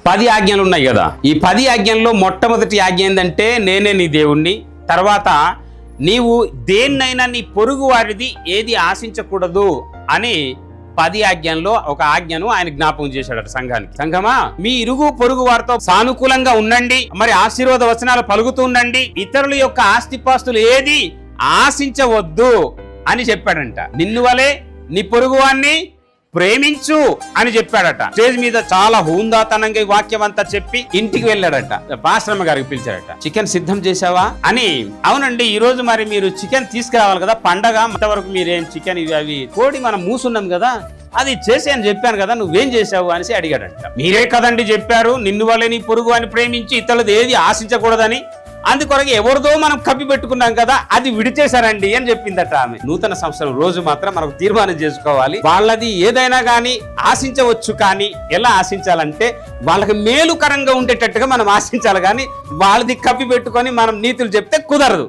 10 ఆజ్ఞలు ఉన్నాయి కదా. ఈ 10 ఆజ్ఞల్లో మొట్టమొదటి ఆజ్ఞ ఏంటంటే నేనే నీ దేవుణ్ణి. తర్వాత నీవు దేన్నైనా నీ పొరుగు వారిది ఏది ఆశించకూడదు అని 10 ఆజ్ఞల్లో ఒక ఆజ్ఞను ఆయన జ్ఞాపకం చేశాడట సంఘానికి. సంఘమా, మీ ఇరుగు పొరుగు వారితో సానుకూలంగా ఉండండి, మరి ఆశీర్వాద వచనాలు పలుకుతూ ఉండండి, ఇతరుల యొక్క ఆస్తిపాస్తులు ఏది ఆశించవద్దు అని చెప్పాడంట. నిన్ను వలే నీ పొరుగువాన్ని ప్రేమించు అని చెప్పాడట. స్టేజ్ మీద చాలా హూందాతనంగా ఈ వాక్యం అంతా చెప్పి ఇంటికి వెళ్ళాడట. పాశ్రమ గారికి పిలిచాడట. చికెన్ సిద్ధం చేశావా అని. అవునండి, ఈ రోజు మరి మీరు చికెన్ తీసుకురావాలి కదా, పండగ ఇంతవరకు మీరేం చికెన్ ఇవి అవి కోడి మనం మూసున్నాం కదా, అది చేసి అని చెప్పాను కదా, నువ్వేం చేశావు అనేసి అడిగాడంట. మీరే కదండి చెప్పారు, నిన్ను వల్లే నీ పొరుగు అని ప్రేమించి ఇతరులది ఏది ఆశించకూడదని, అందుకొరకు ఎవరిదో మనం కప్పి పెట్టుకున్నాం కదా, అది విడిచేశారండి అని చెప్పిందట ఆమె. నూతన సంవత్సరం రోజు మాత్రం మనకు తీర్మానం చేసుకోవాలి, వాళ్ళది ఏదైనా కానీ ఆశించవచ్చు, కానీ ఎలా ఆశించాలంటే వాళ్ళకి మేలుకరంగా ఉండేటట్టుగా మనం ఆశించాలి, కానీ వాళ్ళది కప్పి పెట్టుకొని మనం నీతులు చెప్తే కుదరదు.